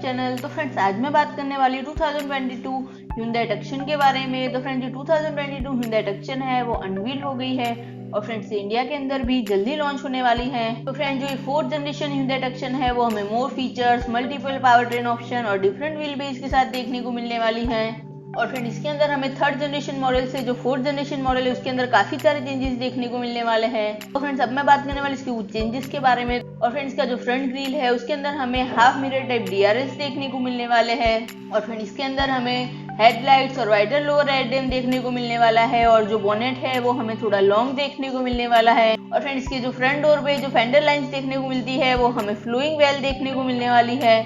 Channel. तो friends आज मैं बात करने वाली 2022 Hyundai Tucson के बारे में। तो फ्रेंड्स जो 2022 Hyundai Tucson है वो अनवील हो गई है और फ्रेंड्स इंडिया के अंदर भी जल्दी लॉन्च होने वाली है। तो फ्रेंड्स जो ये 4th जनरेशन Hyundai Tucson है वो हमें more features, multiple power train option और डिफरेंट व्हील बेस के साथ देखने को मिलने वाली है। और फ्रेंड इसके अंदर हमें 3rd जनरेशन मॉडल से जो 4th जनरेशन मॉडल है उसके अंदर काफी सारे चेंजेस देखने को मिलने वाले हैं। तो फ्रेंड्स अब मैं बात करने वाली इसके चेंजेस के बारे में। और फ्रेंड्स का जो फ्रंट ग्रिल है उसके अंदर हमें हाफ मिरर टाइप DRLs देखने को मिलने वाले हैं। और फ्रेंड इसके अंदर हमें हेडलाइट्स और वाइडर लोअर airdam देखने को मिलने वाला है। और जो बोनेट है वो हमें थोड़ा लॉन्ग देखने को मिलने वाला है। और फ्रेंड इसके जो फ्रंट डोर पे जो फेंडर लाइंस देखने को मिलती है वो हमें फ्लोइंग वेल देखने को मिलने वाली है।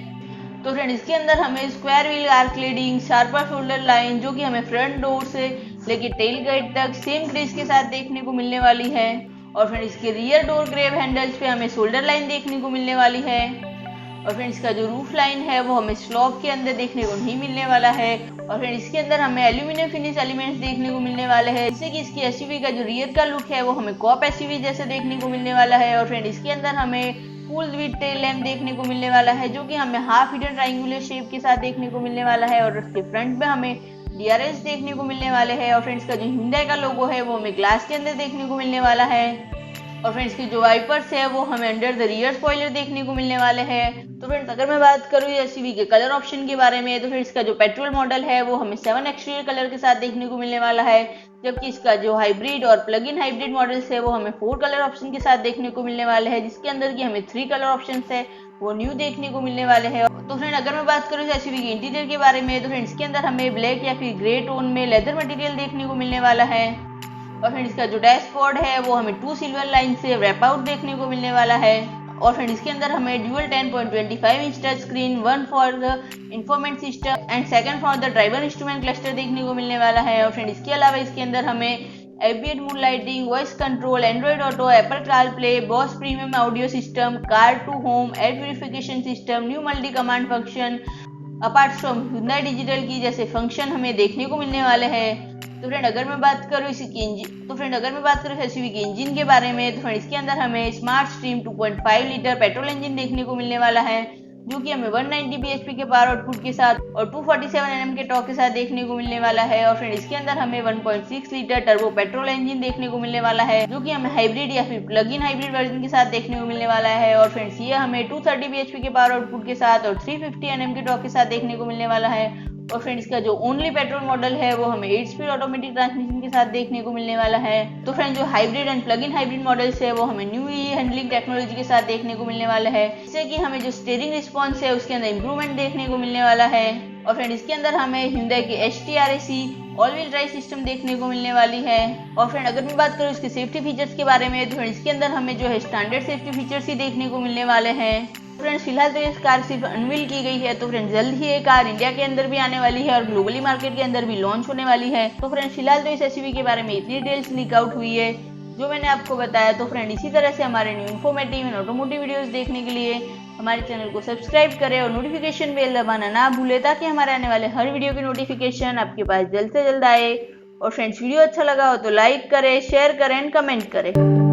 तो फ्रेंड इसके अंदर हमें square wheel arc cladding, sharper shoulder line जो कि हमें फ्रंट डोर से लेके टेल गाइड तक सेम क्रीज के साथ देखने को मिलने वाली है। और फ्रेंड इसके रियर डोर ग्रेब हैंडल्स पे हमें शोल्डर लाइन देखने को मिलने वाली है। और फ्रेंड इसका जो रूफ लाइन है वो हमें स्लॉप के अंदर देखने को नहीं मिलने वाला है। और फ्रेंड इसके अंदर हमें एल्यूमिनियम फिनिश एलिमेंट्स देखने को मिलने वाले हैं, जिससे कि इसकी एसयूवी का जो रियर का लुक है वो हमें कॉप एसयूवी जैसे देखने को मिलने वाला है। और फ्रेंड इसके अंदर हमें फुल विद टेल लैम्प देखने को मिलने वाला है, जो कि हमें हाफ हिडन ट्रायंगुलर शेप के साथ देखने को मिलने वाला है। और उसके फ्रंट में हमें DRLs देखने को मिलने वाले हैं। और फ्रेंड्स का जो Hyundai का लोगो है वो हमें ग्लास के अंदर देखने को मिलने वाला है। और फ्रेंड्स की जो वाइपर्स है वो हमें अंडर द रियर स्पॉइलर देखने को मिलने वाले हैं। तो फ्रेंड्स अगर मैं बात करूँ एसयूवी के कलर ऑप्शन के बारे में, तो फ्रेंड्स का जो पेट्रोल मॉडल है वो हमें 7 एक्सटीरियर कलर के साथ देखने को मिलने वाला है, जबकि इसका जो हाइब्रिड और प्लग इन हाइब्रिड मॉडल्स है वो हमें 4 कलर ऑप्शन के साथ देखने को मिलने वाले हैं, जिसके अंदर की हमें 3 कलर ऑप्शन है वो न्यू देखने को मिलने वाले हैं। तो फ्रेंड अगर मैं बात करूँ एसयूवी के इंटीरियर के बारे में, तो फ्रेंड्स इसके अंदर हमें ब्लैक या फिर ग्रे टोन में लेदर मटेरियल देखने को मिलने वाला है। और फ्रेंड इसका जो डैशबोर्ड है वो हमें 2 सिल्वर लाइन से रैप आउट देखने को मिलने वाला है। और फ्रेंड इसके अंदर हमें dual 10.25 inch touch screen, 1 for the infotainment system and 2nd for the driver instrument cluster देखने को मिलने वाला है। और फ्रेंड इसके अलावा इसके अंदर हमें ambient mood lighting, voice control, Android auto, Apple CarPlay, BOSE premium audio system, car to home, air purification system, new multi command function apart from Hyundai digital की जैसे फंक्शन हमें देखने को मिलने वाले हैं। तो फ्रेंड अगर मैं बात करूँ एसयूवी के इंजन के बारे में, तो फ्रेंड इसके अंदर हमें स्मार्टस्ट्रीम 2.5 लीटर पेट्रोल इंजन देखने को मिलने वाला है, जो कि हमें 190 bhp के पावर आउटपुट के साथ और 247 Nm के टॉर्क के साथ देखने को मिलने वाला है। और फ्रेंड इसके अंदर हमें 1.6 लीटर टर्बो पेट्रोल इंजन देखने को मिलने वाला है, जो कि हमें हाइब्रिड या फिर प्लग इन हाइब्रिड वर्जन के साथ देखने को मिलने वाला है। और फ्रेंड्स ये हमें 230 bhp के पावर आउटपुट के साथ और 350 Nm के टॉर्क के साथ देखने को मिलने वाला है। और फ्रेंड्स का जो ओनली पेट्रोल मॉडल है वो हमें 8 स्पीड ऑटोमेटिक ट्रांसमिशन के साथ देखने को मिलने वाला है। तो फ्रेंड्स जो hybrid and plug in hybrid models है वो हमें न्यू हैंडलिंग टेक्नोलॉजी के साथ देखने को मिलने वाला है, जिससे कि हमें जो स्टीयरिंग रिस्पॉन्स है उसके अंदर इंप्रूवमेंट देखने को मिलने वाला है। और फ्रेंड इसके अंदर हमें Hyundai की HTRAC all wheel drive system देखने को मिलने वाली है। और फ्रेंड अगर मैं बात करूँ इसके सेफ्टी फीचर्स के बारे में, तो फ्रेंड इसके अंदर हमें जो है स्टैंडर्ड सेफ्टी फीचर्स ही देखने को मिलने वाले हैं। फ्रेंड्स फिलहाल तो ये कार सिर्फ अनवील की गई है, तो फ्रेंड्स जल्द ही ये कार इंडिया के अंदर भी आने वाली है और ग्लोबली मार्केट के अंदर भी लॉन्च होने वाली है। तो फ्रेंड्स फिलहाल तो इस एसयूवी के बारे में इतनी डिटेल्स लीक आउट हुई है जो मैंने आपको बताया। तो फ्रेंड इसी तरह से हमारे new informative and automotive videos देखने के लिए हमारे चैनल को सब्सक्राइब करें और नोटिफिकेशन बेल दबाना ना भूलें, ताकि हमारे आने वाले हर वीडियो की नोटिफिकेशन आपके पास जल्द से जल्द आए। और फ्रेंड्स वीडियो अच्छा लगा हो तो लाइक करें, शेयर करें एंड कमेंट करें।